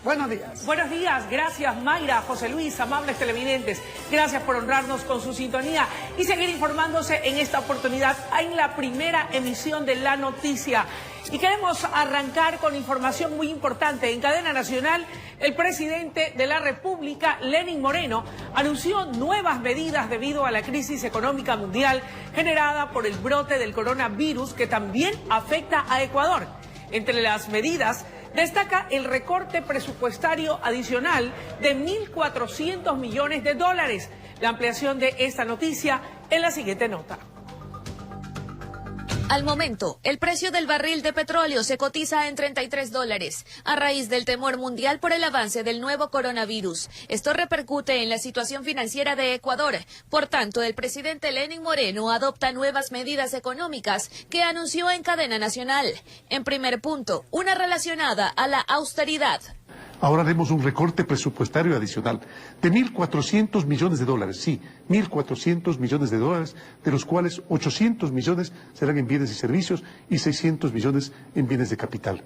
Buenos días. Buenos días, gracias Mayra, José Luis, amables televidentes. Gracias por honrarnos con su sintonía y seguir informándose en esta oportunidad en la primera emisión de La Noticia. Y queremos arrancar con información muy importante. En cadena nacional, el presidente de la República, Lenín Moreno, anunció nuevas medidas debido a la crisis económica mundial generada por el brote del coronavirus que también afecta a Ecuador. Entre las medidas destaca el recorte presupuestario adicional de 1.400 millones de dólares. La ampliación de esta noticia en la siguiente nota. Al momento, el precio del barril de petróleo se cotiza en $33, a raíz del temor mundial por el avance del nuevo coronavirus. Esto repercute en la situación financiera de Ecuador. Por tanto, el presidente Lenín Moreno adopta nuevas medidas económicas que anunció en cadena nacional. En primer punto, una relacionada a la austeridad. Ahora haremos un recorte presupuestario adicional de 1.400 millones de dólares, sí, 1.400 millones de dólares, de los cuales 800 millones serán en bienes y servicios y 600 millones en bienes de capital.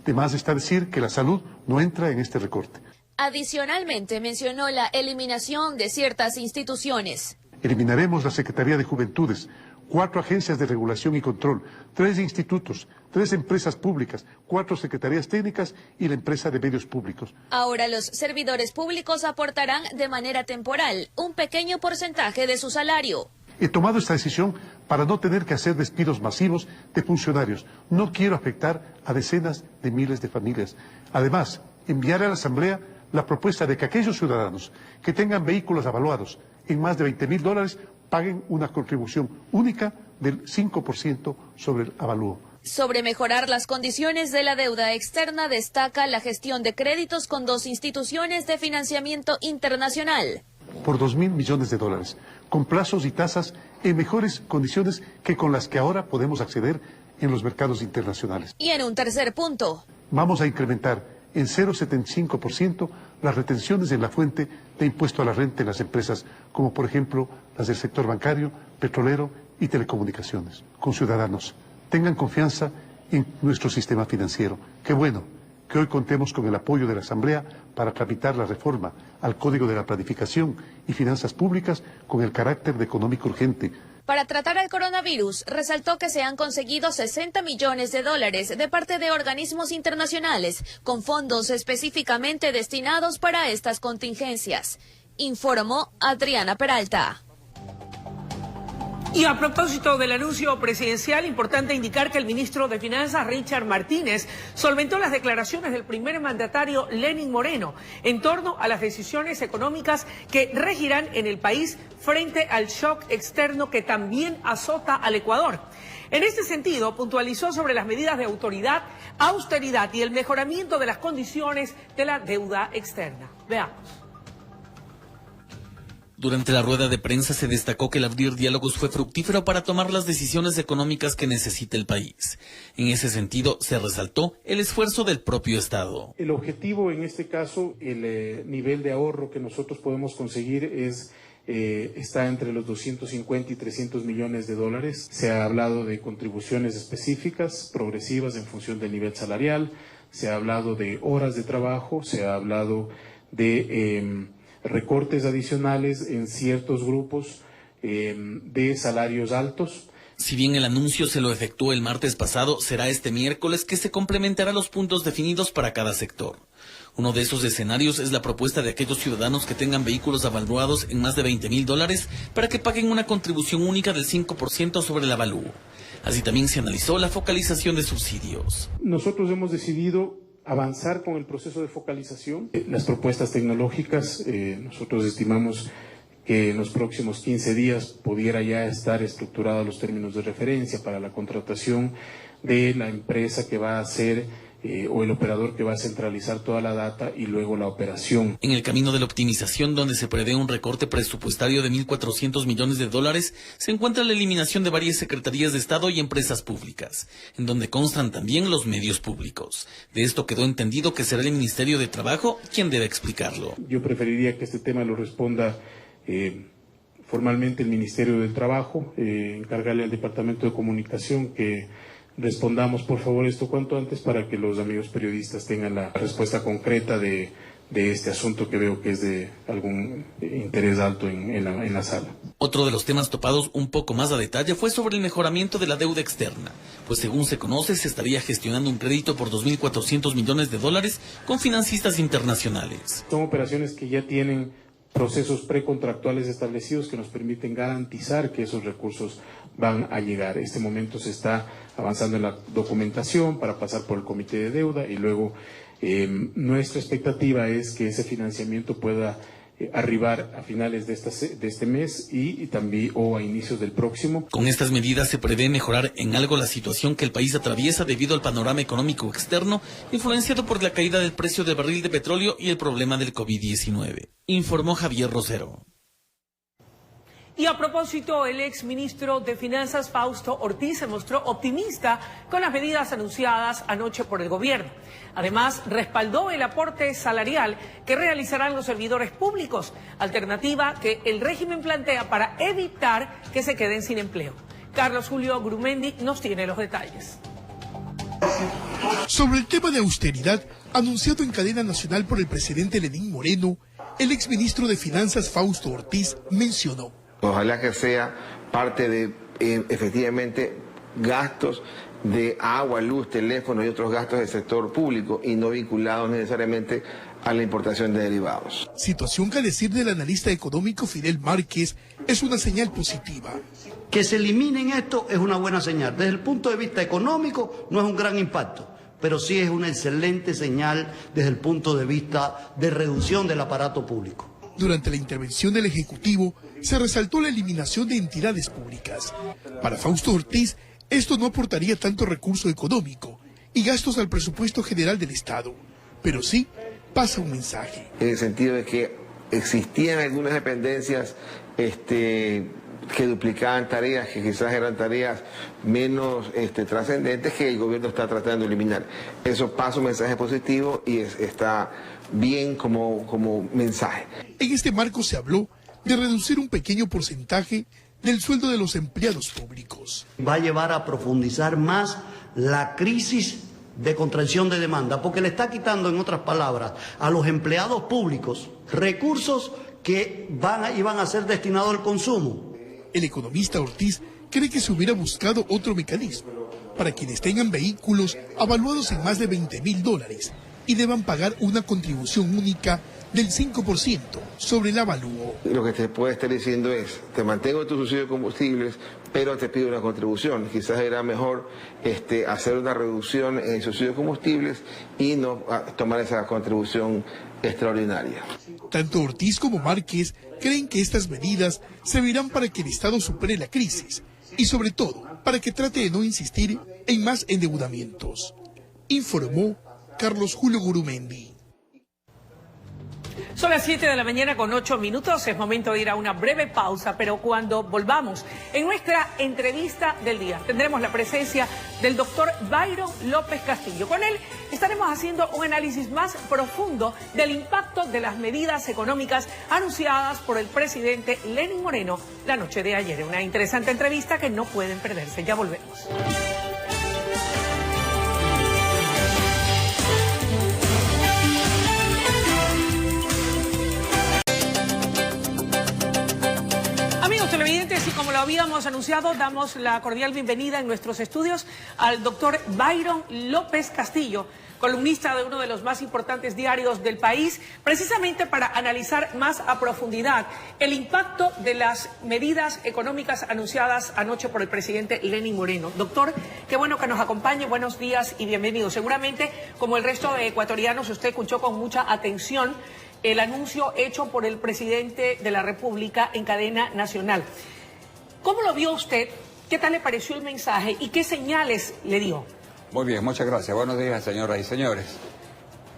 De más está decir que la salud no entra en este recorte. Adicionalmente mencionó la eliminación de ciertas instituciones. Eliminaremos la Secretaría de Juventudes, 4 agencias de regulación y control, 3 institutos, 3 empresas públicas, 4 secretarías técnicas y la empresa de medios públicos. Ahora los servidores públicos aportarán de manera temporal un pequeño porcentaje de su salario. He tomado esta decisión para no tener que hacer despidos masivos de funcionarios. No quiero afectar a decenas de miles de familias. Además, enviaré a la Asamblea la propuesta de que aquellos ciudadanos que tengan vehículos avaluados en más de $20.000 dólares paguen una contribución única del 5% sobre el avalúo. Sobre mejorar las condiciones de la deuda externa, destaca la gestión de créditos con 2 instituciones de financiamiento internacional. Por 2.000 millones de dólares, con plazos y tasas en mejores condiciones que con las que ahora podemos acceder en los mercados internacionales. Y en un tercer punto, vamos a incrementar en 0,75% las retenciones en la fuente de impuesto a la renta en las empresas, como por ejemplo las del sector bancario, petrolero y telecomunicaciones. Con ciudadanos, tengan confianza en nuestro sistema financiero. Qué bueno que hoy contemos con el apoyo de la Asamblea para tramitar la reforma al Código de la Planificación y Finanzas Públicas con el carácter de económico urgente. Para tratar al coronavirus, resaltó que se han conseguido 60 millones de dólares de parte de organismos internacionales, con fondos específicamente destinados para estas contingencias. Informó Adriana Peralta. Y a propósito del anuncio presidencial, importante indicar que el ministro de Finanzas, Richard Martínez, solventó las declaraciones del primer mandatario Lenín Moreno en torno a las decisiones económicas que regirán en el país frente al shock externo que también azota al Ecuador. En este sentido, puntualizó sobre las medidas de autoridad, austeridad y el mejoramiento de las condiciones de la deuda externa. Veamos. Durante la rueda de prensa se destacó que el abrir diálogos fue fructífero para tomar las decisiones económicas que necesita el país. En ese sentido, se resaltó el esfuerzo del propio Estado. El objetivo, en este caso, el nivel de ahorro que nosotros podemos conseguir está entre los 250 y 300 millones de dólares. Se ha hablado de contribuciones específicas, progresivas en función del nivel salarial, se ha hablado de horas de trabajo, se ha hablado de recortes adicionales en ciertos grupos de salarios altos. Si bien el anuncio se lo efectuó el martes pasado, será este miércoles que se complementará los puntos definidos para cada sector. Uno de esos escenarios es la propuesta de aquellos ciudadanos que tengan vehículos avaluados en más de $20.000 dólares para que paguen una contribución única del 5% sobre el avalúo. Así también se analizó la focalización de subsidios. Nosotros hemos decidido avanzar con el proceso de focalización. Las propuestas tecnológicas, nosotros estimamos que en los próximos 15 días pudiera ya estar estructurados los términos de referencia para la contratación de la empresa que va a hacer o el operador que va a centralizar toda la data y luego la operación. En el camino de la optimización, donde se prevé un recorte presupuestario de 1.400 millones de dólares, se encuentra la eliminación de varias secretarías de Estado y empresas públicas, en donde constan también los medios públicos. De esto quedó entendido que será el Ministerio de Trabajo quien debe explicarlo. Yo preferiría que este tema lo responda formalmente el Ministerio del Trabajo, encargarle al Departamento de Comunicación que respondamos por favor esto cuanto antes para que los amigos periodistas tengan la respuesta concreta de este asunto que veo que es de algún interés alto en la sala. Otro de los temas topados un poco más a detalle fue sobre el mejoramiento de la deuda externa, pues según se conoce se estaría gestionando un crédito por $2.400 millones con financistas internacionales. Son operaciones que ya tienen procesos precontractuales establecidos que nos permiten garantizar que esos recursos van a llegar. En este momento se está avanzando en la documentación para pasar por el comité de deuda y luego nuestra expectativa es que ese financiamiento pueda arribar a finales de este mes y también o a inicios del próximo. Con estas medidas se prevé mejorar en algo la situación que el país atraviesa debido al panorama económico externo, influenciado por la caída del precio del barril de petróleo y el problema del COVID-19, informó Javier Rosero. Y a propósito, el exministro de Finanzas, Fausto Ortiz, se mostró optimista con las medidas anunciadas anoche por el gobierno. Además, respaldó el aporte salarial que realizarán los servidores públicos, alternativa que el régimen plantea para evitar que se queden sin empleo. Carlos Julio Gurumendi nos tiene los detalles. Sobre el tema de austeridad, anunciado en cadena nacional por el presidente Lenín Moreno, el exministro de Finanzas, Fausto Ortiz, mencionó: ojalá que sea parte de, efectivamente, gastos de agua, luz, teléfono y otros gastos del sector público y no vinculados necesariamente a la importación de derivados. Situación que, a decir del analista económico Fidel Márquez, es una señal positiva. Que se eliminen esto es una buena señal. Desde el punto de vista económico no es un gran impacto, pero sí es una excelente señal desde el punto de vista de reducción del aparato público. Durante la intervención del Ejecutivo, se resaltó la eliminación de entidades públicas. Para Fausto Ortiz, esto no aportaría tanto recurso económico y gastos al presupuesto general del Estado, pero sí pasa un mensaje. En el sentido de que existían algunas dependencias que duplicaban tareas, que quizás eran tareas menos trascendentes que el gobierno está tratando de eliminar. Eso pasa un mensaje positivo y está bien como mensaje. En este marco se habló de reducir un pequeño porcentaje del sueldo de los empleados públicos. Va a llevar a profundizar más la crisis de contracción de demanda, porque le está quitando, en otras palabras, a los empleados públicos recursos que iban a ser destinados al consumo. El economista Ortiz cree que se hubiera buscado otro mecanismo para quienes tengan vehículos avaluados en más de $20.000 y deban pagar una contribución única del 5% sobre el avalúo. Lo que te puede estar diciendo es: te mantengo tu subsidio de combustibles, pero te pido una contribución. Quizás era mejor hacer una reducción en el subsidio de combustibles y no tomar esa contribución extraordinaria. Tanto Ortiz como Márquez creen que estas medidas servirán para que el Estado supere la crisis y, sobre todo, para que trate de no insistir en más endeudamientos, informó Carlos Julio Gurumendi. Son las 7 de la mañana con 8 minutos, es momento de ir a una breve pausa, pero cuando volvamos, en nuestra entrevista del día tendremos la presencia del doctor Byron López Castillo. Con él estaremos haciendo un análisis más profundo del impacto de las medidas económicas anunciadas por el presidente Lenín Moreno la noche de ayer. Una interesante entrevista que no pueden perderse. Ya volvemos. Televidentes, y como lo habíamos anunciado, damos la cordial bienvenida en nuestros estudios al doctor Byron López Castillo, columnista de uno de los más importantes diarios del país, precisamente para analizar más a profundidad el impacto de las medidas económicas anunciadas anoche por el presidente Lenín Moreno. Doctor, qué bueno que nos acompañe, buenos días y bienvenido. Seguramente, como el resto de ecuatorianos, usted escuchó con mucha atención el anuncio hecho por el presidente de la República en cadena nacional. ¿Cómo lo vio usted? ¿Qué tal le pareció el mensaje y qué señales le dio? Muy bien, muchas gracias. Buenos días, señoras y señores.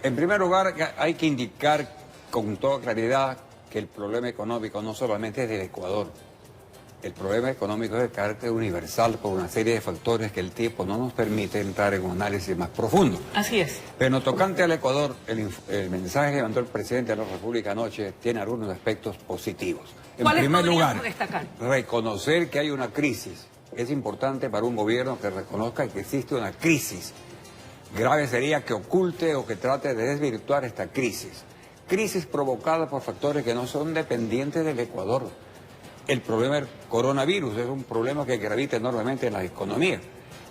En primer lugar, hay que indicar con toda claridad que el problema económico no solamente es del Ecuador. El problema económico es de carácter universal por una serie de factores que el tiempo no nos permite entrar en un análisis más profundo. Así es. Pero tocante al Ecuador, el mensaje que mandó el presidente de la República anoche tiene algunos aspectos positivos. En primer lugar, reconocer que hay una crisis es importante para un gobierno que reconozca que existe una crisis. Grave sería que oculte o que trate de desvirtuar esta crisis. Crisis provocada por factores que no son dependientes del Ecuador. El problema del coronavirus es un problema que gravita enormemente en la economía.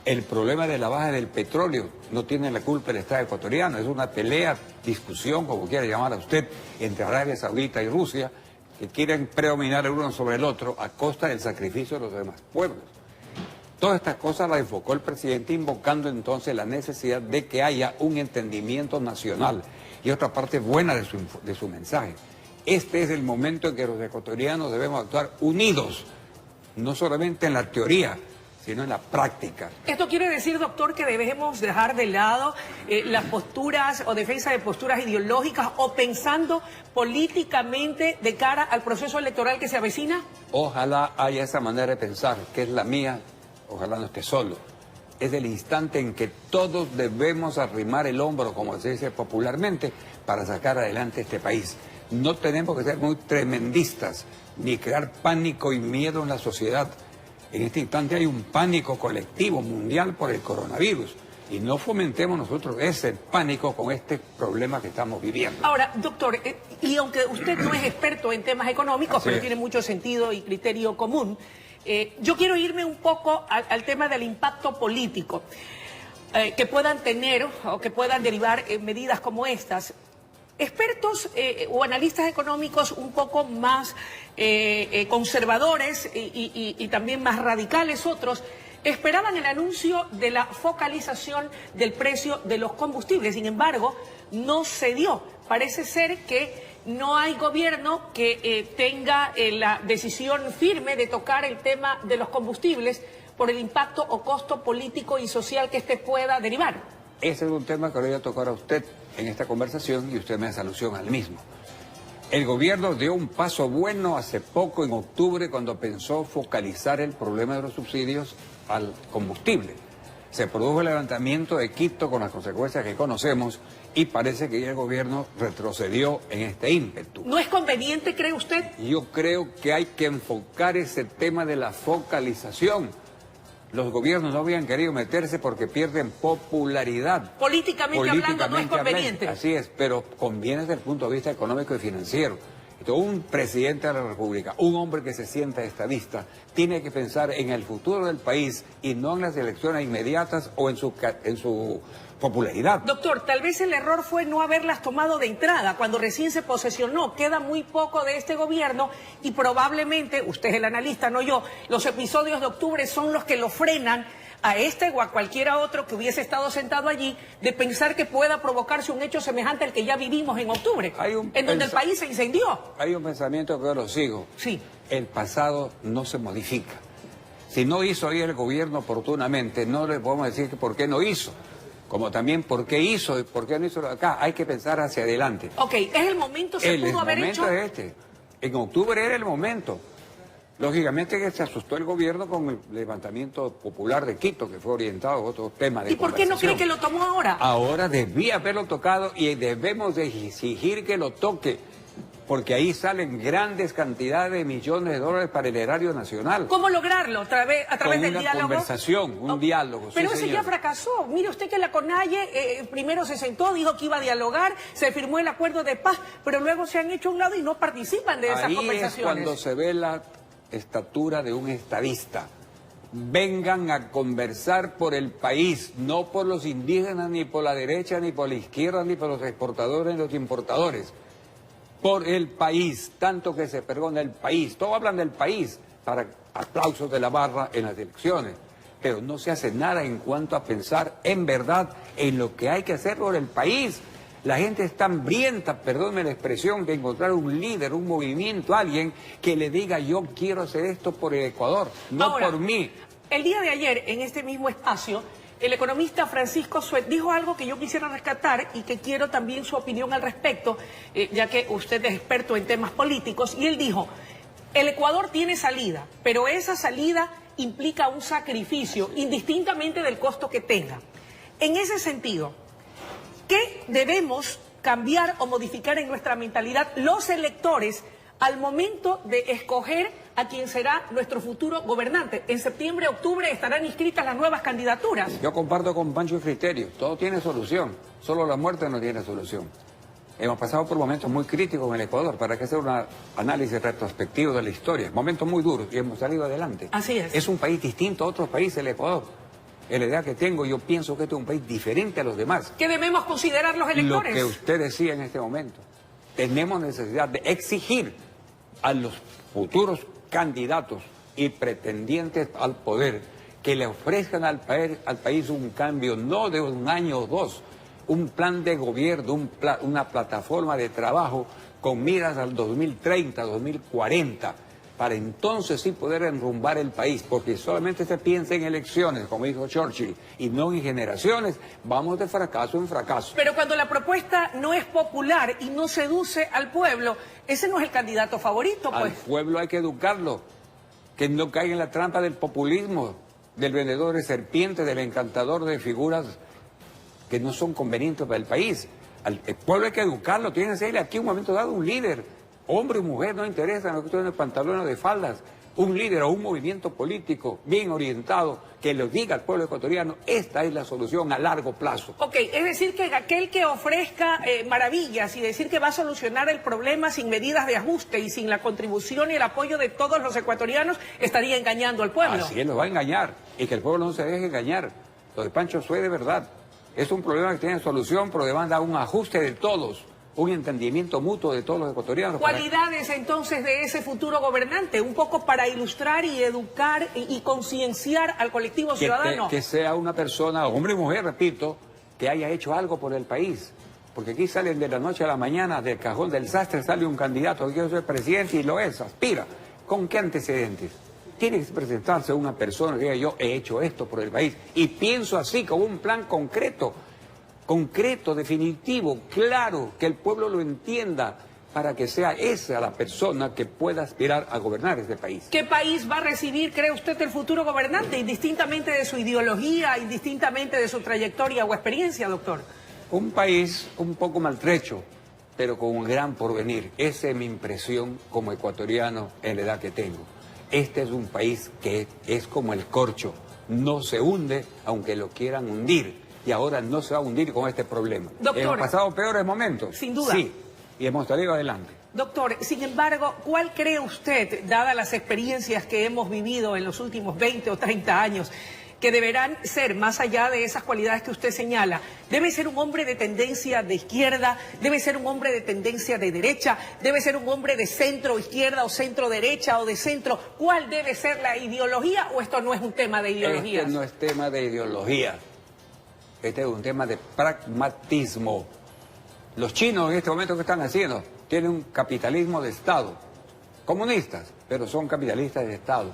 El problema de la baja del petróleo no tiene la culpa el Estado ecuatoriano, es una pelea, discusión, como quiera llamar a usted, entre Arabia Saudita y Rusia, que quieren predominar el uno sobre el otro a costa del sacrificio de los demás pueblos. Todas estas cosas las enfocó el presidente, invocando entonces la necesidad de que haya un entendimiento nacional y otra parte buena de su mensaje. Este es el momento en que los ecuatorianos debemos actuar unidos, no solamente en la teoría, sino en la práctica. ¿Esto quiere decir, doctor, que debemos dejar de lado las posturas o defensa de posturas ideológicas o pensando políticamente de cara al proceso electoral que se avecina? Ojalá haya esa manera de pensar, que es la mía, ojalá no esté solo. Es el instante en que todos debemos arrimar el hombro, como se dice popularmente, para sacar adelante este país. No tenemos que ser muy tremendistas, ni crear pánico y miedo en la sociedad. En este instante hay un pánico colectivo mundial por el coronavirus y no fomentemos nosotros ese pánico con este problema que estamos viviendo. Ahora, doctor, y aunque usted no es experto en temas económicos, pero tiene mucho sentido y criterio común, yo quiero irme un poco al tema del impacto político que puedan tener o que puedan derivar medidas como estas. Expertos o analistas económicos un poco más conservadores y también más radicales otros, esperaban el anuncio de la focalización del precio de los combustibles. Sin embargo, no se dio. Parece ser que no hay gobierno que tenga la decisión firme de tocar el tema de los combustibles por el impacto o costo político y social que este pueda derivar. Ese es un tema que le voy a tocar a usted en esta conversación y usted me hace alusión al mismo. El gobierno dio un paso bueno hace poco, en octubre, cuando pensó focalizar el problema de los subsidios al combustible. Se produjo el levantamiento de Quito con las consecuencias que conocemos y parece que ya el gobierno retrocedió en este ímpetu. ¿No es conveniente, cree usted? Yo creo que hay que enfocar ese tema de la focalización. Los gobiernos no habían querido meterse porque pierden popularidad. Políticamente hablando no es conveniente. Así es, pero conviene desde el punto de vista económico y financiero. Entonces, un presidente de la República, un hombre que se sienta estadista, tiene que pensar en el futuro del país y no en las elecciones inmediatas o en su popularidad. Doctor, tal vez el error fue no haberlas tomado de entrada, cuando recién se posesionó. Queda muy poco de este gobierno y probablemente, usted es el analista, no yo, los episodios de octubre son los que lo frenan a este o a cualquiera otro que hubiese estado sentado allí, de pensar que pueda provocarse un hecho semejante al que ya vivimos en octubre, en donde el país se incendió. Hay un pensamiento que yo lo sigo. Sí. El pasado no se modifica. Si no hizo ahí el gobierno oportunamente, no le podemos decir que por qué no hizo. Como también por qué hizo y por qué no hizo acá. Hay que pensar hacia adelante. Ok, ¿es el momento? ¿Se pudo haber hecho? El momento es este. En octubre era el momento. Lógicamente que se asustó el gobierno con el levantamiento popular de Quito, que fue orientado a otro tema de ¿Y por qué no cree que lo tomó ahora? Ahora debía haberlo tocado y debemos de exigir que lo toque, porque ahí salen grandes cantidades de millones de dólares para el erario nacional. ¿Cómo lograrlo? ¿A través del diálogo? Una conversación, un diálogo. Pero sí, ese ya fracasó. Mire usted que la CONAIE primero se sentó, dijo que iba a dialogar, se firmó el acuerdo de paz, pero luego se han hecho a un lado y no participan de esas conversaciones. Ahí es cuando se ve la estatura de un estadista. Vengan a conversar por el país, no por los indígenas, ni por la derecha, ni por la izquierda, ni por los exportadores, ni los importadores. Por el país, tanto que se perdona el país. Todos hablan del país para aplausos de la barra en las elecciones, pero no se hace nada en cuanto a pensar en verdad en lo que hay que hacer por el país. La gente está hambrienta, perdónme la expresión, de encontrar un líder, un movimiento, alguien que le diga yo quiero hacer esto por el Ecuador, no ahora, por mí. El día de ayer, en este mismo espacio, el economista Francisco Suet dijo algo que yo quisiera rescatar y que quiero también su opinión al respecto, ya que usted es experto en temas políticos, y él dijo, el Ecuador tiene salida, pero esa salida implica un sacrificio, indistintamente del costo que tenga. En ese sentido, ¿qué debemos cambiar o modificar en nuestra mentalidad los electores al momento de escoger a quien será nuestro futuro gobernante? En septiembre, octubre estarán inscritas las nuevas candidaturas. Yo comparto con Pancho el criterio, todo tiene solución, solo la muerte no tiene solución. Hemos pasado por momentos muy críticos en el Ecuador, para que hacer un análisis retrospectivo de la historia, momentos muy duros y hemos salido adelante. Así es. Es un país distinto a otros países, el Ecuador. En la idea que tengo, yo pienso que este es un país diferente a los demás. ¿Qué debemos considerar los electores? Lo que usted decía en este momento, tenemos necesidad de exigir a los futuros candidatos y pretendientes al poder que le ofrezcan al país un cambio, no de un año o dos, un plan de gobierno, una plataforma de trabajo con miras al 2030, 2040, para entonces sí poder enrumbar el país, porque solamente se piensa en elecciones, como dijo Churchill, y no en generaciones, vamos de fracaso en fracaso. Pero cuando la propuesta no es popular y no seduce al pueblo, ese no es el candidato favorito, pues. Al pueblo hay que educarlo, que no caiga en la trampa del populismo, del vendedor de serpientes, del encantador de figuras que no son convenientes para el país. El pueblo hay que educarlo, tiene que ser aquí en un momento dado un líder, hombre o mujer, no interesa, no cuestión de pantalones o de faldas, un líder o un movimiento político bien orientado que le diga al pueblo ecuatoriano, esta es la solución a largo plazo. Ok, es decir que aquel que ofrezca maravillas y decir que va a solucionar el problema sin medidas de ajuste y sin la contribución y el apoyo de todos los ecuatorianos estaría engañando al pueblo. Así es, lo va a engañar, y que el pueblo no se deje engañar. Lo de Pancho Sué de verdad. Es un problema que tiene solución, pero demanda un ajuste de todos, un entendimiento mutuo de todos los ecuatorianos. ¿Cualidades entonces de ese futuro gobernante? Un poco para ilustrar y educar y concienciar al colectivo ciudadano. Que sea una persona, hombre y mujer, repito, que haya hecho algo por el país. Porque aquí salen de la noche a la mañana, del cajón del sastre sale un candidato que quiere ser presidente y lo es, aspira. ¿Con qué antecedentes? Tiene que presentarse una persona que diga, yo he hecho esto por el país y pienso así, con un plan concreto, definitivo, claro, que el pueblo lo entienda para que sea esa la persona que pueda aspirar a gobernar este país. ¿Qué país va a recibir, cree usted, el futuro gobernante, indistintamente de su ideología, indistintamente de su trayectoria o experiencia, doctor? Un país un poco maltrecho, pero con un gran porvenir. Esa es mi impresión como ecuatoriano en la edad que tengo. Este es un país que es como el corcho, no se hunde aunque lo quieran hundir, y ahora no se va a hundir con este problema. Doctor, hemos pasado peores momentos. Sin duda. Sí, y hemos salido adelante. Doctor, sin embargo, ¿cuál cree usted, dadas las experiencias que hemos vivido en los últimos 20 o 30 años, que deberán ser, más allá de esas cualidades que usted señala, debe ser un hombre de tendencia de izquierda, debe ser un hombre de tendencia de derecha, debe ser un hombre de centro izquierda o centro derecha o de centro? ¿Cuál debe ser la ideología o esto no es un tema de ideología? Este no es tema de ideología, este es un tema de pragmatismo. Los chinos en este momento, ¿qué están haciendo? Tienen un capitalismo de Estado, comunistas, pero son capitalistas de Estado.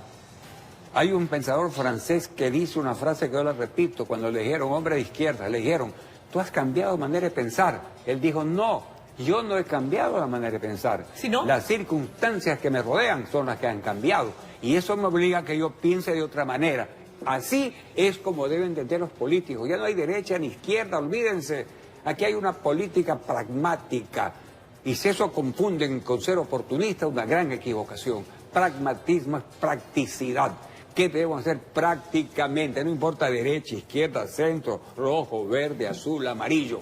Hay un pensador francés que dice una frase que yo la repito, cuando le dijeron, hombre de izquierda, le dijeron, tú has cambiado de manera de pensar. Él dijo, no, yo no he cambiado la manera de pensar. ¿Sí, no? Las circunstancias que me rodean son las que han cambiado. Y eso me obliga a que yo piense de otra manera. Así es como deben entender los políticos. Ya no hay derecha ni izquierda, olvídense. Aquí hay una política pragmática. Y si eso confunden con ser oportunista, una gran equivocación. Pragmatismo es practicidad. ¿Qué debemos hacer prácticamente? No importa derecha, izquierda, centro, rojo, verde, azul, amarillo.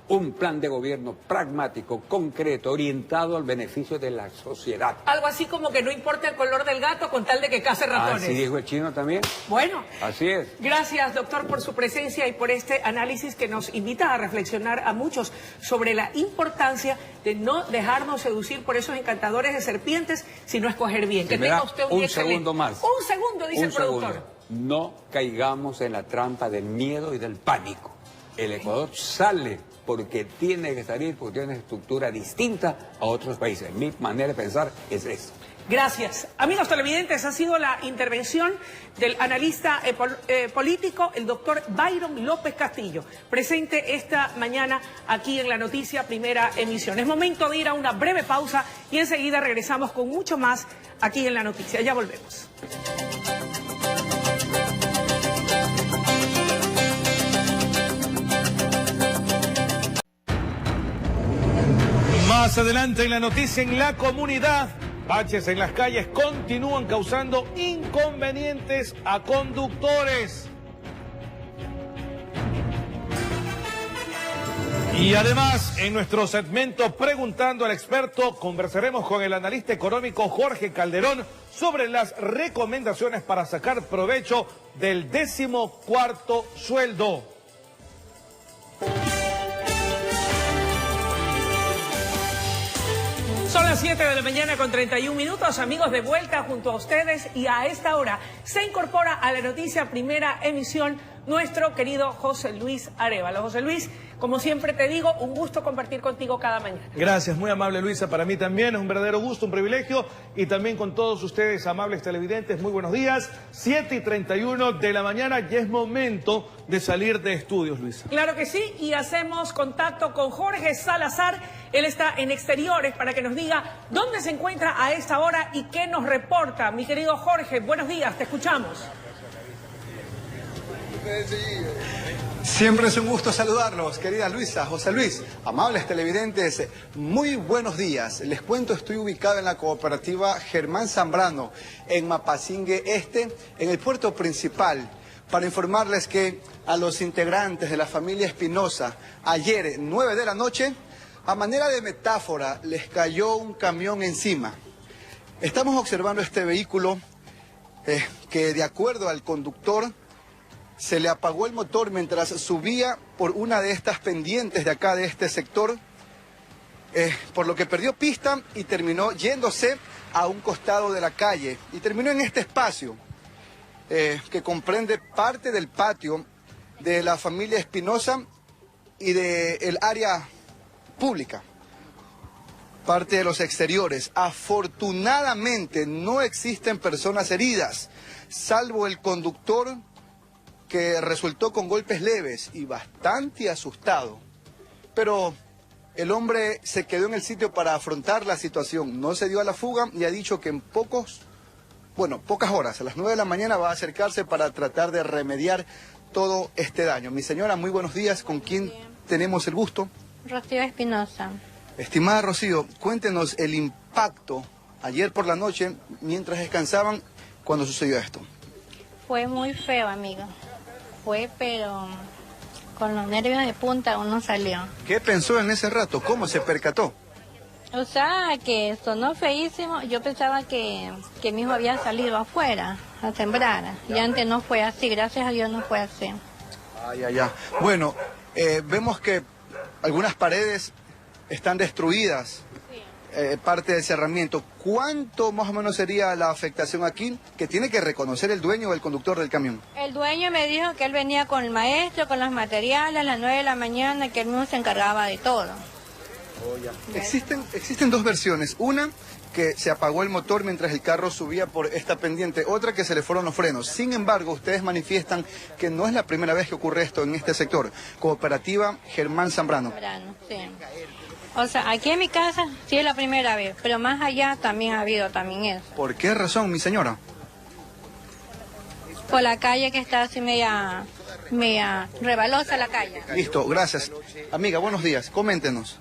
Un plan de gobierno pragmático, concreto, orientado al beneficio de la sociedad. Algo así como que no importa el color del gato con tal de que case ratones. Así dijo el chino también. Bueno. Así es. Gracias, doctor, por su presencia y por este análisis que nos invita a reflexionar a muchos sobre la importancia de no dejarnos seducir por esos encantadores de serpientes, sino escoger bien. Que tenga usted un segundo más. Un segundo, dice el productor. No caigamos en la trampa del miedo y del pánico. El Ecuador sale porque tiene que salir, porque tiene una estructura distinta a otros países. Mi manera de pensar es eso. Gracias. Amigos televidentes, ha sido la intervención del analista político, el doctor Byron López Castillo, presente esta mañana aquí en La Noticia, primera emisión. Es momento de ir a una breve pausa y enseguida regresamos con mucho más aquí en La Noticia. Ya volvemos. Más adelante en La Noticia, en la comunidad, Baches en las calles continúan causando inconvenientes a conductores. Y además, en nuestro segmento Preguntando al Experto, conversaremos con el analista económico Jorge Calderón sobre las recomendaciones para sacar provecho del 14º sueldo. Son las 7 de la mañana con 31 minutos, amigos, de vuelta junto a ustedes, y a esta hora se incorpora a la noticia Primera Emisión nuestro querido José Luis Arévalo. José Luis, como siempre te digo, un gusto compartir contigo cada mañana. Gracias, muy amable Luisa, para mí también es un verdadero gusto, un privilegio, y también con todos ustedes, amables televidentes, muy buenos días. 7:31 de la mañana, ya es momento de salir de estudios, Luisa. Claro que sí, y hacemos contacto con Jorge Salazar. Él está en exteriores para que nos diga dónde se encuentra a esta hora y qué nos reporta. Mi querido Jorge, buenos días, te escuchamos. Siempre es un gusto saludarlos, querida Luisa, José Luis, amables televidentes, muy buenos días. Les cuento, estoy ubicado en la cooperativa Germán Zambrano, en Mapasingue Este, en el puerto principal, para informarles que a los integrantes de la familia Espinosa, ayer, 9 de la noche, a manera de metáfora, les cayó un camión encima. Estamos observando este vehículo que, de acuerdo al conductor, se le apagó el motor mientras subía por una de estas pendientes de acá, de este sector, por lo que perdió pista y terminó yéndose a un costado de la calle. Y terminó en este espacio, que comprende parte del patio de la familia Espinosa y del área pública, parte de los exteriores. Afortunadamente no existen personas heridas, salvo el conductor, que resultó con golpes leves y bastante asustado. Pero el hombre se quedó en el sitio para afrontar la situación, no se dio a la fuga y ha dicho que en pocas horas, a las 9 de la mañana, va a acercarse para tratar de remediar todo este daño. Mi señora, muy buenos días, ¿con quién tenemos el gusto? Rocío Espinosa. Estimada Rocío, cuéntenos el impacto ayer por la noche mientras descansaban cuando sucedió esto. Fue muy feo, amigo. Fue, pero con los nervios de punta uno salió. ¿Qué pensó en ese rato? ¿Cómo se percató? O sea, que sonó feísimo. Yo pensaba que mi hijo había salido afuera a sembrar. Y antes no fue así, gracias a Dios no fue así. Ya. Bueno, vemos que algunas paredes están destruidas, parte del cerramiento. ¿Cuánto más o menos sería la afectación aquí que tiene que reconocer el dueño o el conductor del camión? El dueño me dijo que él venía con el maestro, con los materiales a las 9 de la mañana, que él mismo se encargaba de todo. Existen dos versiones. Una, que se apagó el motor mientras el carro subía por esta pendiente. Otra, que se le fueron los frenos. Sin embargo, ustedes manifiestan que no es la primera vez que ocurre esto en este sector. Cooperativa Germán Zambrano. Sí. O sea, aquí en mi casa sí es la primera vez, pero más allá también ha habido eso. ¿Por qué razón, mi señora? Por la calle que está así media rebalosa la calle. Listo, gracias. Amiga, buenos días, coméntenos.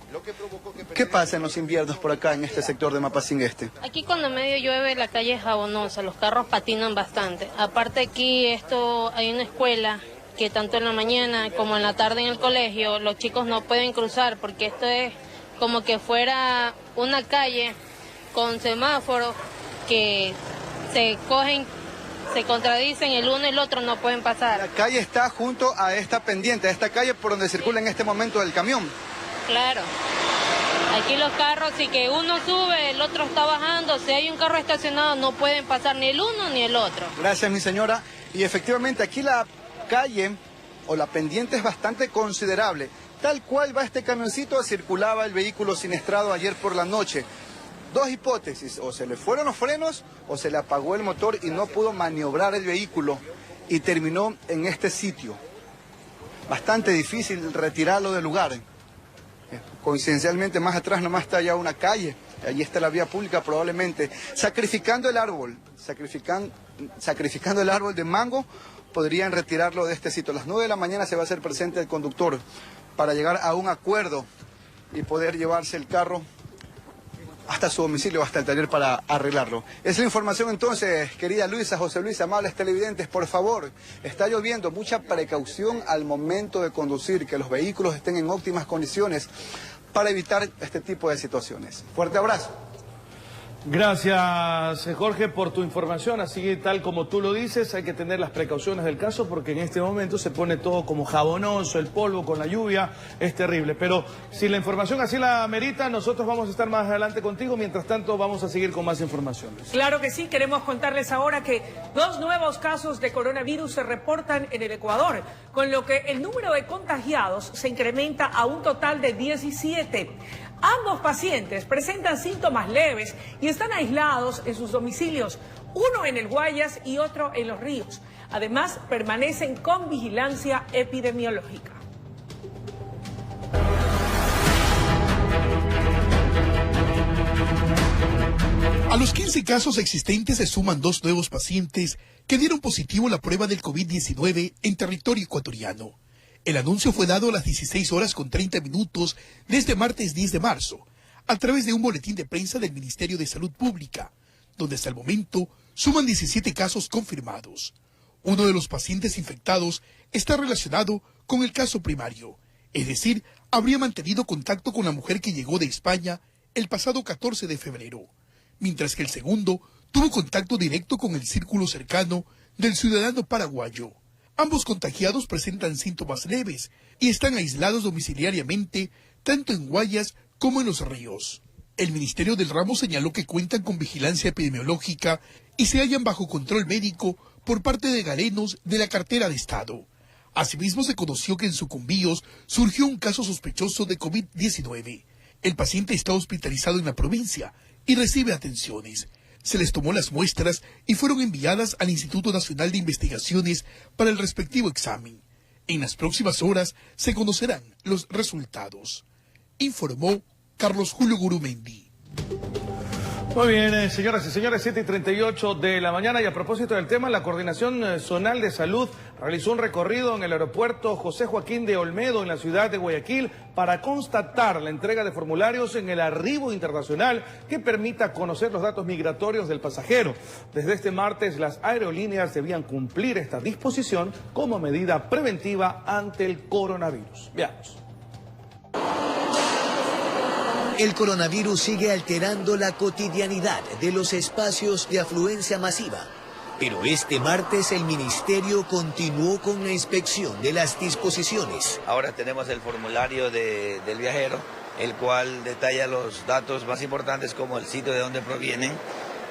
¿Qué pasa en los inviernos por acá en este sector de Mapasingue Este? Aquí cuando medio llueve la calle es jabonosa, los carros patinan bastante. Aparte aquí hay una escuela que tanto en la mañana como en la tarde en el colegio los chicos no pueden cruzar porque esto es como que fuera una calle con semáforos que se contradicen, el uno y el otro no pueden pasar. La calle está junto a esta pendiente, a esta calle por donde circula en este momento el camión. Claro. Aquí los carros, si que uno sube, el otro está bajando, si hay un carro estacionado no pueden pasar ni el uno ni el otro. Gracias, mi señora. Y efectivamente aquí la calle o la pendiente es bastante considerable. Tal cual va este camioncito, circulaba el vehículo siniestrado ayer por la noche. Dos hipótesis, o se le fueron los frenos o se le apagó el motor y no pudo maniobrar el vehículo y terminó en este sitio. Bastante difícil retirarlo del lugar. Coincidencialmente más atrás nomás está ya una calle, allí está la vía pública probablemente. Sacrificando el árbol de mango, podrían retirarlo de este sitio. A las 9 de la mañana se va a hacer presente el conductor para llegar a un acuerdo y poder llevarse el carro hasta su domicilio, hasta el taller para arreglarlo. Esa es la información entonces, querida Luisa, José Luis, amables televidentes, por favor, está lloviendo, mucha precaución al momento de conducir, que los vehículos estén en óptimas condiciones para evitar este tipo de situaciones. Fuerte abrazo. Gracias, Jorge, por tu información. Así tal como tú lo dices, hay que tener las precauciones del caso porque en este momento se pone todo como jabonoso, el polvo con la lluvia, es terrible. Pero si la información así la amerita, nosotros vamos a estar más adelante contigo. Mientras tanto, vamos a seguir con más informaciones. Claro que sí, queremos contarles ahora que 2 nuevos casos de coronavirus se reportan en el Ecuador, con lo que el número de contagiados se incrementa a un total de 17. Ambos pacientes presentan síntomas leves y están aislados en sus domicilios, uno en el Guayas y otro en Los Ríos. Además, permanecen con vigilancia epidemiológica. A los 15 casos existentes se suman 2 nuevos pacientes que dieron positivo la prueba del COVID-19 en territorio ecuatoriano. El anuncio fue dado a las 16:30 de este martes 10 de marzo, a través de un boletín de prensa del Ministerio de Salud Pública, donde hasta el momento suman 17 casos confirmados. Uno de los pacientes infectados está relacionado con el caso primario, es decir, habría mantenido contacto con la mujer que llegó de España el pasado 14 de febrero, mientras que el segundo tuvo contacto directo con el círculo cercano del ciudadano paraguayo. Ambos contagiados presentan síntomas leves y están aislados domiciliariamente tanto en Guayas como en Los Ríos. El Ministerio del Ramo señaló que cuentan con vigilancia epidemiológica y se hallan bajo control médico por parte de galenos de la cartera de Estado. Asimismo, se conoció que en Sucumbíos surgió un caso sospechoso de COVID-19. El paciente está hospitalizado en la provincia y recibe atenciones. Se les tomó las muestras y fueron enviadas al Instituto Nacional de Investigaciones para el respectivo examen. En las próximas horas se conocerán los resultados, informó Carlos Julio Gurumendi. Muy bien, señoras y señores, 7:38 de la mañana. Y a propósito del tema, la Coordinación Zonal de Salud realizó un recorrido en el aeropuerto José Joaquín de Olmedo, en la ciudad de Guayaquil, para constatar la entrega de formularios en el arribo internacional que permita conocer los datos migratorios del pasajero. Desde este martes, las aerolíneas debían cumplir esta disposición como medida preventiva ante el coronavirus. Veamos. El coronavirus sigue alterando la cotidianidad de los espacios de afluencia masiva, pero este martes el Ministerio continuó con la inspección de las disposiciones. Ahora tenemos el formulario del viajero, el cual detalla los datos más importantes como el sitio de donde provienen,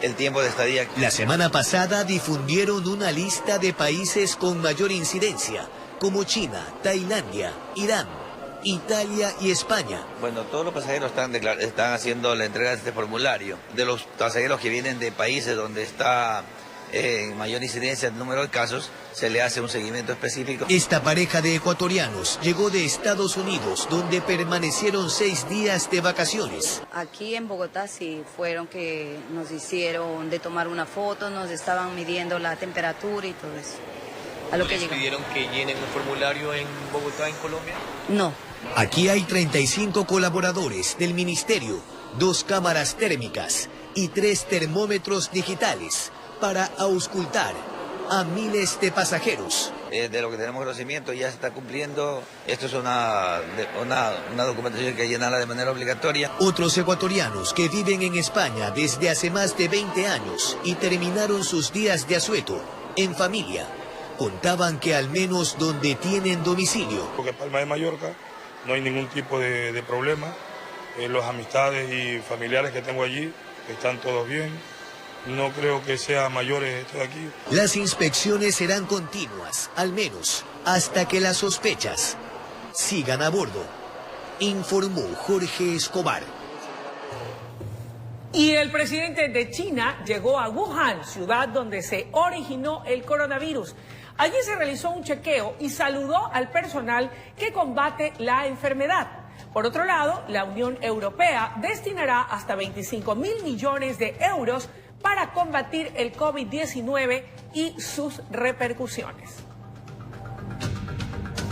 el tiempo de estadía. La semana pasada difundieron una lista de países con mayor incidencia, como China, Tailandia, Irán, Italia y España. Bueno, todos los pasajeros están haciendo la entrega de este formulario. De los pasajeros que vienen de países donde está en mayor incidencia el número de casos, se le hace un seguimiento específico. Esta pareja de ecuatorianos llegó de Estados Unidos, donde permanecieron 6 días de vacaciones. Aquí en Bogotá sí fueron que nos hicieron de tomar una foto, nos estaban midiendo la temperatura y todo eso. A lo que ¿Les pidieron que llenen un formulario en Bogotá, en Colombia? No. Aquí hay 35 colaboradores del Ministerio, 2 cámaras térmicas y 3 termómetros digitales para auscultar a miles de pasajeros. De lo que tenemos conocimiento ya se está cumpliendo. Esto es una documentación que hay que llenarla de manera obligatoria. Otros ecuatorianos que viven en España desde hace más de 20 años y terminaron sus días de asueto en familia, contaban que al menos donde tienen domicilio. Porque Palma de Mallorca no hay ningún tipo de problema. Los amistades y familiares que tengo allí están todos bien. No creo que sea mayores esto de aquí. Las inspecciones serán continuas, al menos hasta que las sospechas sigan a bordo, informó Jorge Escobar. Y el presidente de China llegó a Wuhan, ciudad donde se originó el coronavirus. Allí se realizó un chequeo y saludó al personal que combate la enfermedad. Por otro lado, la Unión Europea destinará hasta 25.000 millones de euros para combatir el COVID-19 y sus repercusiones.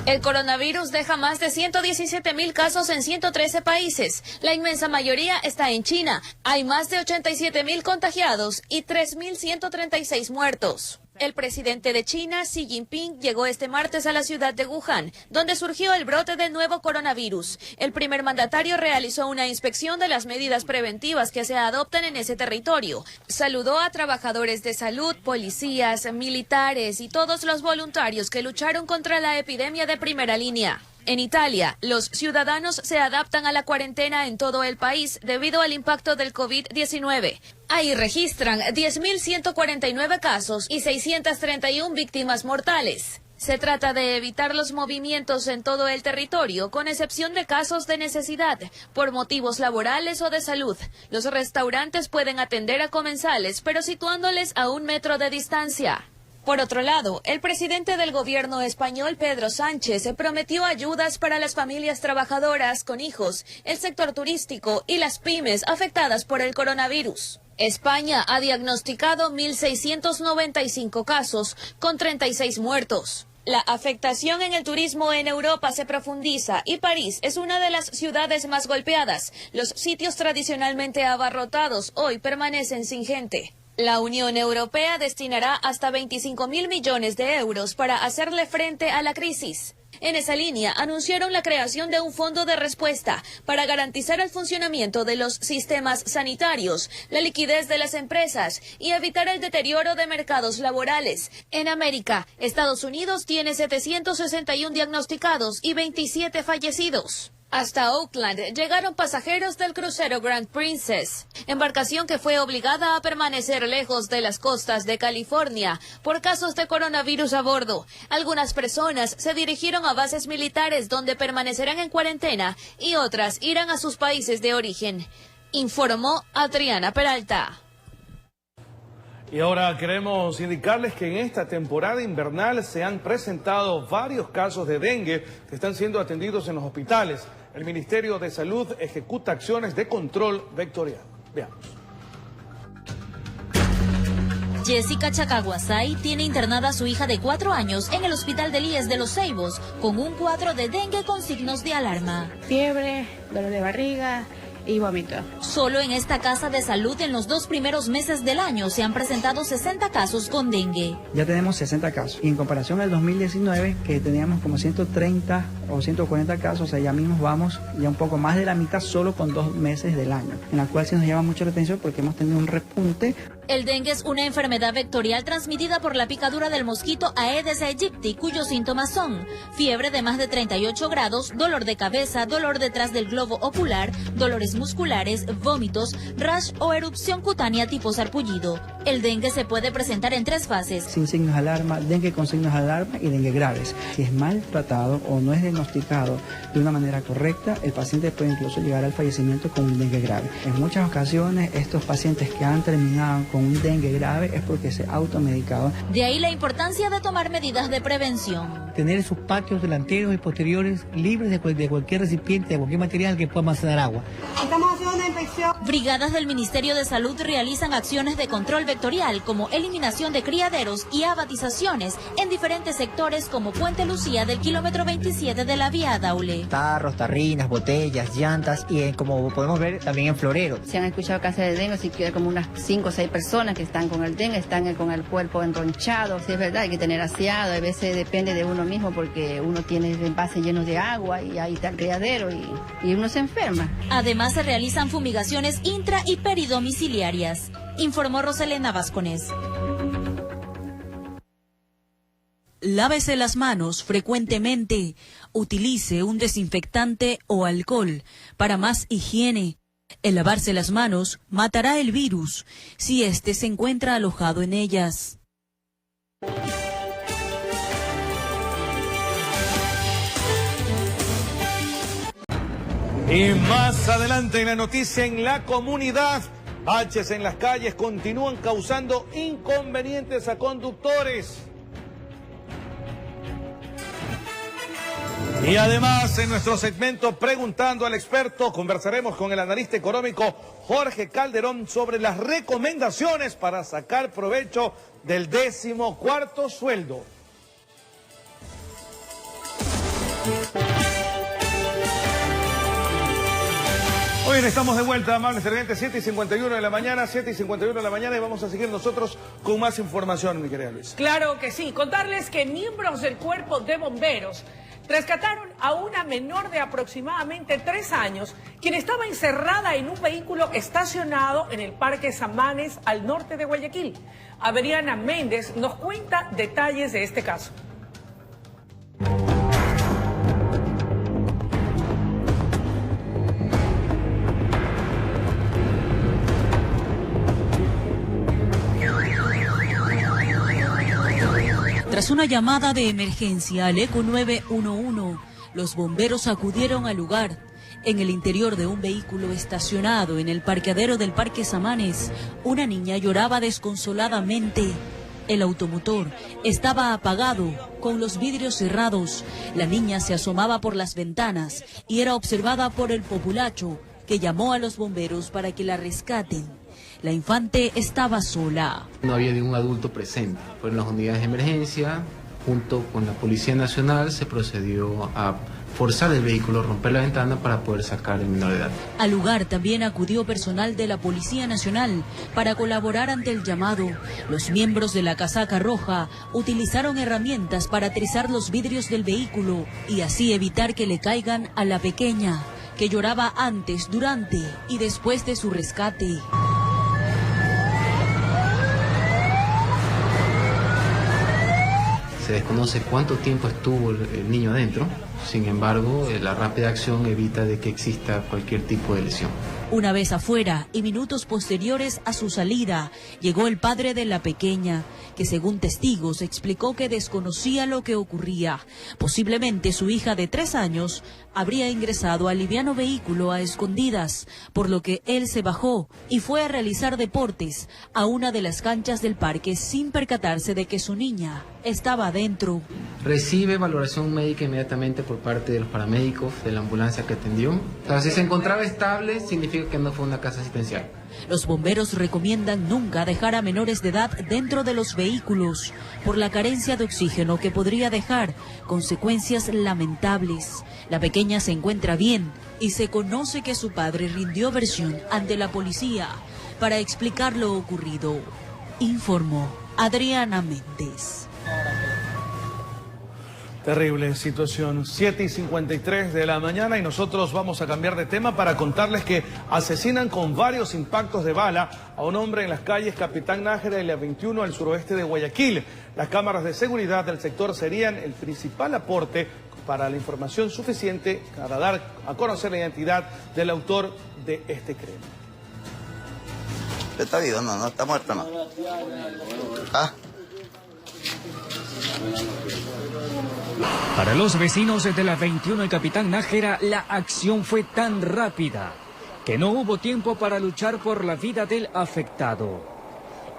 El coronavirus deja más de 117.000 casos en 113 países. La inmensa mayoría está en China. Hay más de 87.000 contagiados y 3.136 muertos. El presidente de China, Xi Jinping, llegó este martes a la ciudad de Wuhan, donde surgió el brote del nuevo coronavirus. El primer mandatario realizó una inspección de las medidas preventivas que se adoptan en ese territorio. Saludó a trabajadores de salud, policías, militares y todos los voluntarios que lucharon contra la epidemia de primera línea. En Italia, los ciudadanos se adaptan a la cuarentena en todo el país debido al impacto del COVID-19. Ahí registran 10.149 casos y 631 víctimas mortales. Se trata de evitar los movimientos en todo el territorio, con excepción de casos de necesidad, por motivos laborales o de salud. Los restaurantes pueden atender a comensales, pero situándoles a 1 metro de distancia. Por otro lado, el presidente del gobierno español, Pedro Sánchez, prometió ayudas para las familias trabajadoras con hijos, el sector turístico y las pymes afectadas por el coronavirus. España ha diagnosticado 1.695 casos, con 36 muertos. La afectación en el turismo en Europa se profundiza y París es una de las ciudades más golpeadas. Los sitios tradicionalmente abarrotados hoy permanecen sin gente. La Unión Europea destinará hasta 25.000 millones de euros para hacerle frente a la crisis. En esa línea, anunciaron la creación de un fondo de respuesta para garantizar el funcionamiento de los sistemas sanitarios, la liquidez de las empresas y evitar el deterioro de mercados laborales. En América, Estados Unidos tiene 761 diagnosticados y 27 fallecidos. Hasta Oakland llegaron pasajeros del crucero Grand Princess, embarcación que fue obligada a permanecer lejos de las costas de California por casos de coronavirus a bordo. Algunas personas se dirigieron a bases militares donde permanecerán en cuarentena y otras irán a sus países de origen, informó Adriana Peralta. Y ahora queremos indicarles que en esta temporada invernal se han presentado varios casos de dengue que están siendo atendidos en los hospitales. El Ministerio de Salud ejecuta acciones de control vectorial. Veamos. Jessica Chacaguasay tiene internada a su hija de 4 años en el Hospital del IES de Los Ceibos con un cuadro de dengue con signos de alarma. Fiebre, dolor de barriga y vómito. Solo en esta casa de salud en los 2 primeros meses del año se han presentado 60 casos con dengue. Ya tenemos 60 casos. Y en comparación al 2019, que teníamos como 130 o 140 casos, o sea, ya mismo vamos ya un poco más de la mitad solo con 2 meses del año, en la cual se nos llama mucho la atención porque hemos tenido un repunte. El dengue es una enfermedad vectorial transmitida por la picadura del mosquito Aedes aegypti, cuyos síntomas son fiebre de más de 38 grados, dolor de cabeza, dolor detrás del globo ocular, dolores musculares, vómitos, rash o erupción cutánea tipo sarpullido. El dengue se puede presentar en 3 fases. Sin signos de alarma, dengue con signos de alarma y dengue graves. Si es mal tratado o no es diagnosticado de una manera correcta, el paciente puede incluso llegar al fallecimiento con un dengue grave. En muchas ocasiones, estos pacientes que han terminado con un dengue grave es porque se automedicaban. De ahí la importancia de tomar medidas de prevención. Tener sus patios delanteros y posteriores libres de cualquier recipiente, de cualquier material que pueda almacenar agua. Estamos haciendo una inspección. Brigadas del Ministerio de Salud realizan acciones de control vectorial como eliminación de criaderos y abatizaciones en diferentes sectores como Puente Lucía del kilómetro 27 de la vía Daule. Tarros, tarrinas, botellas, llantas y como podemos ver también en florero. Se han escuchado casos de dengue, así que hay como unas 5 o 6 personas que están con el dengue, están con el cuerpo enronchado. Sí, es verdad, hay que tener aseado, a veces depende de uno mismo porque uno tiene envases llenos de agua y ahí está el criadero y uno se enferma. Además se realizan fumigaciones intra y peridomiciliarias, informó Roselena Vázquez. Lávese las manos frecuentemente. Utilice un desinfectante o alcohol para más higiene. El lavarse las manos matará el virus si éste se encuentra alojado en ellas. Y más adelante en la noticia, en la comunidad, baches en las calles continúan causando inconvenientes a conductores. Y además, en nuestro segmento Preguntando al Experto, conversaremos con el analista económico Jorge Calderón sobre las recomendaciones para sacar provecho del 14º sueldo. Hoy estamos de vuelta, amables televidentes, 7:51 de la mañana, 7:51 de la mañana, y vamos a seguir nosotros con más información, mi querida Luisa. Claro que sí. Contarles que miembros del Cuerpo de Bomberos rescataron a una menor de aproximadamente 3 años, quien estaba encerrada en un vehículo estacionado en el Parque Samanes, al norte de Guayaquil. Averiana Méndez nos cuenta detalles de este caso. Tras una llamada de emergencia al ECO 911, los bomberos acudieron al lugar. En el interior de un vehículo estacionado en el parqueadero del Parque Samanes, una niña lloraba desconsoladamente. El automotor estaba apagado, con los vidrios cerrados. La niña se asomaba por las ventanas y era observada por el populacho, que llamó a los bomberos para que la rescaten. La infante estaba sola. No había ningún adulto presente. Fueron las unidades de emergencia, junto con la Policía Nacional, se procedió a forzar el vehículo, romper la ventana para poder sacar el menor de edad. Al lugar también acudió personal de la Policía Nacional para colaborar ante el llamado. Los miembros de la Casaca Roja utilizaron herramientas para atrizar los vidrios del vehículo y así evitar que le caigan a la pequeña, que lloraba antes, durante y después de su rescate. Se desconoce cuánto tiempo estuvo el niño adentro, sin embargo, la rápida acción evita de que exista cualquier tipo de lesión. Una vez afuera y minutos posteriores a su salida, llegó el padre de la pequeña, que según testigos explicó que desconocía lo que ocurría. Posiblemente su hija de 3 años habría ingresado al liviano vehículo a escondidas, por lo que él se bajó y fue a realizar deportes a una de las canchas del parque sin percatarse de que su niña estaba adentro. Recibe valoración médica inmediatamente por parte de los paramédicos de la ambulancia que atendió. O sea, si se encontraba estable, significa que no fue una casa asistencial. Los bomberos recomiendan nunca dejar a menores de edad dentro de los vehículos por la carencia de oxígeno que podría dejar consecuencias lamentables. La pequeña se encuentra bien y se conoce que su padre rindió versión ante la policía para explicar lo ocurrido. Informó Adriana Méndez. Terrible situación, 7:53 de la mañana, y nosotros vamos a cambiar de tema para contarles que asesinan con varios impactos de bala a un hombre en las calles Capitán Nájera y la 21 al suroeste de Guayaquil. Las cámaras de seguridad del sector serían el principal aporte para la información suficiente para dar a conocer la identidad del autor de este crimen. ¿Está vivo? No, está muerto, no. ¿Ah? Para los vecinos de la 21 y Capitán Nájera, la acción fue tan rápida que no hubo tiempo para luchar por la vida del afectado.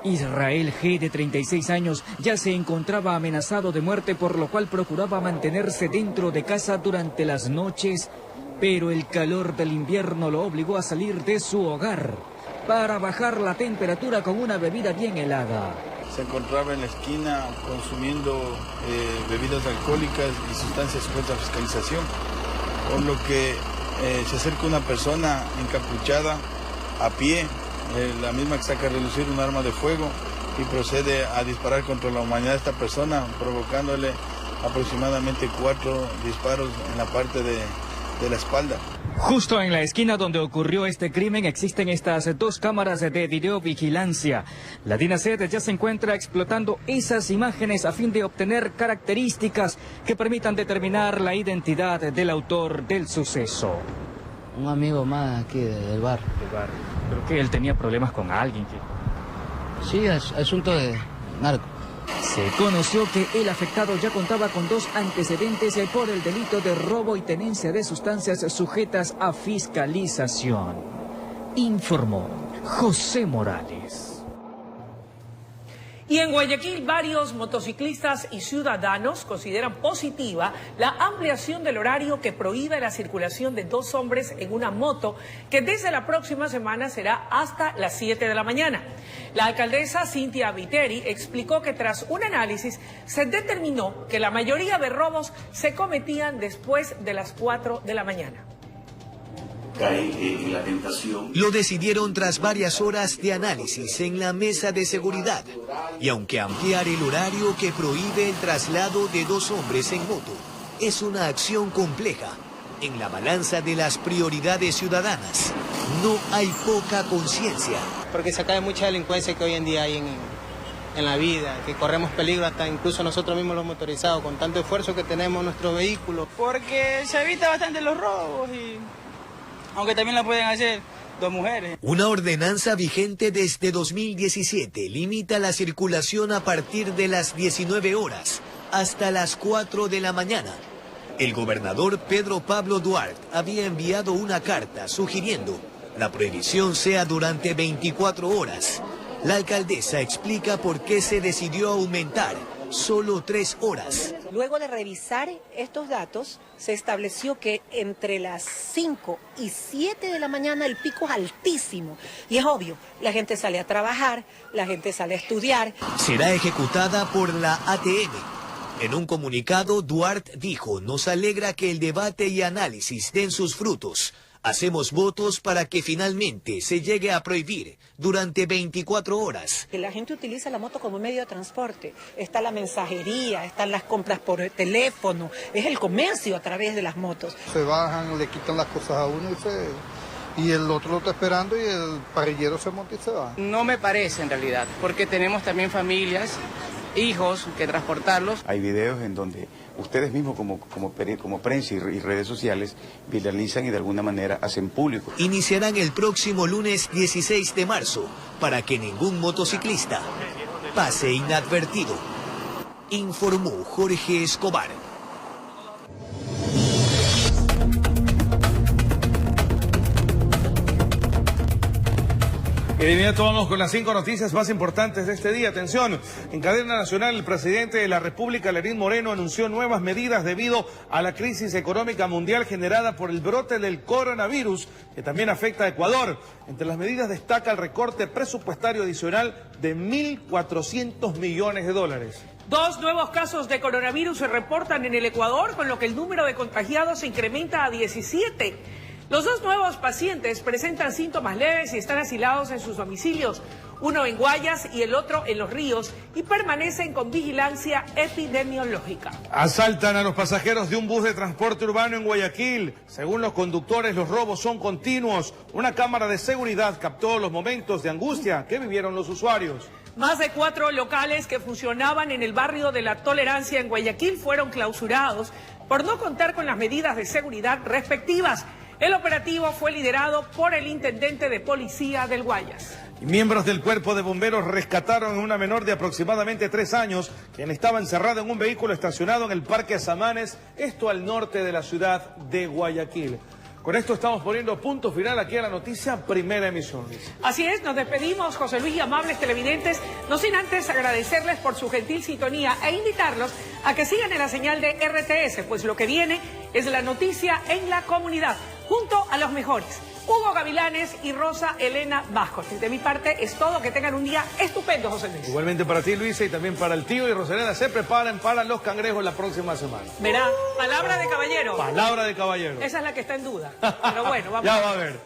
Israel G., de 36 años, ya se encontraba amenazado de muerte, por lo cual procuraba mantenerse dentro de casa durante las noches, pero el calor del invierno lo obligó a salir de su hogar para bajar la temperatura con una bebida bien helada. Se encontraba en la esquina consumiendo bebidas alcohólicas y sustancias sujetas a fiscalización, por lo que se acerca una persona encapuchada a pie, la misma que saca a relucir un arma de fuego y procede a disparar contra la humanidad de esta persona, provocándole aproximadamente 4 disparos en la parte de la espalda. Justo en la esquina donde ocurrió este crimen existen estas 2 cámaras de videovigilancia. La DINASED ya se encuentra explotando esas imágenes a fin de obtener características que permitan determinar la identidad del autor del suceso. Un amigo más aquí del bar. Creo que él tenía problemas con alguien. Sí, es asunto de narco. Se conoció que el afectado ya contaba con 2 antecedentes por el delito de robo y tenencia de sustancias sujetas a fiscalización. Informó José Morales. Y en Guayaquil, varios motociclistas y ciudadanos consideran positiva la ampliación del horario que prohíbe la circulación de 2 hombres en una moto, que desde la próxima semana será hasta las 7 de la mañana. La alcaldesa Cintia Viteri explicó que tras un análisis se determinó que la mayoría de robos se cometían después de las 4 de la mañana. La tentación. Lo decidieron tras varias horas de análisis en la mesa de seguridad. Y aunque ampliar el horario que prohíbe el traslado de 2 hombres en moto es una acción compleja, en la balanza de las prioridades ciudadanas no hay poca conciencia. Porque se cae mucha delincuencia que hoy en día hay en la vida, que corremos peligro hasta incluso nosotros mismos los motorizados, con tanto esfuerzo que tenemos en nuestro vehículo. Porque se evita bastante los robos y... aunque también la pueden hacer 2 mujeres. Una ordenanza vigente desde 2017 limita la circulación a partir de las 19 horas hasta las 4 de la mañana. El gobernador Pedro Pablo Duarte había enviado una carta sugiriendo la prohibición sea durante 24 horas. La alcaldesa explica por qué se decidió aumentar solo 3 horas. Luego de revisar estos datos, se estableció que entre las 5 y 7 de la mañana el pico es altísimo. Y es obvio, la gente sale a trabajar, la gente sale a estudiar. Será ejecutada por la ATM. En un comunicado, Duarte dijo, nos alegra que el debate y análisis den sus frutos. Hacemos votos para que finalmente se llegue a prohibir durante 24 horas. La gente utiliza la moto como medio de transporte. Está la mensajería, están las compras por teléfono, es el comercio a través de las motos. Se bajan, le quitan las cosas a uno y el otro lo está esperando y el parrillero se monta y se va. No me parece en realidad, porque tenemos también familias, hijos que transportarlos. Hay videos en donde ustedes mismos como prensa y redes sociales viralizan y de alguna manera hacen público. Iniciarán el próximo lunes 16 de marzo para que ningún motociclista pase inadvertido. Informó Jorge Escobar. Y de inmediato vamos con las 5 noticias más importantes de este día. Atención, en cadena nacional el presidente de la República, Lenín Moreno, anunció nuevas medidas debido a la crisis económica mundial generada por el brote del coronavirus, que también afecta a Ecuador. Entre las medidas destaca el recorte presupuestario adicional de 1.400 millones de dólares. 2 nuevos casos de coronavirus se reportan en el Ecuador, con lo que el número de contagiados se incrementa a 17. Los 2 nuevos pacientes presentan síntomas leves y están asilados en sus domicilios, uno en Guayas y el otro en Los Ríos, y permanecen con vigilancia epidemiológica. Asaltan a los pasajeros de un bus de transporte urbano en Guayaquil. Según los conductores, los robos son continuos. Una cámara de seguridad captó los momentos de angustia que vivieron los usuarios. Más de 4 locales que funcionaban en el barrio de La Tolerancia en Guayaquil fueron clausurados por no contar con las medidas de seguridad respectivas. El operativo fue liderado por el intendente de policía del Guayas. Miembros del cuerpo de bomberos rescataron a una menor de aproximadamente 3 años, quien estaba encerrada en un vehículo estacionado en el Parque Azamanes, esto al norte de la ciudad de Guayaquil. Con esto estamos poniendo punto final aquí a la noticia Primera Emisión. Así es, nos despedimos, José Luis y amables televidentes, no sin antes agradecerles por su gentil sintonía e invitarlos a que sigan en la señal de RTS, pues lo que viene es la noticia en la comunidad, junto a los mejores, Hugo Gavilanes y Rosa Elena Vasco. De mi parte es todo, que tengan un día estupendo, José Luis. Igualmente para ti, Luisa, y también para el tío y Rosalena, se preparen para los cangrejos la próxima semana. Verá, palabra de caballero. Palabra de caballero. Esa es la que está en duda, pero bueno, vamos. Ya va a ver.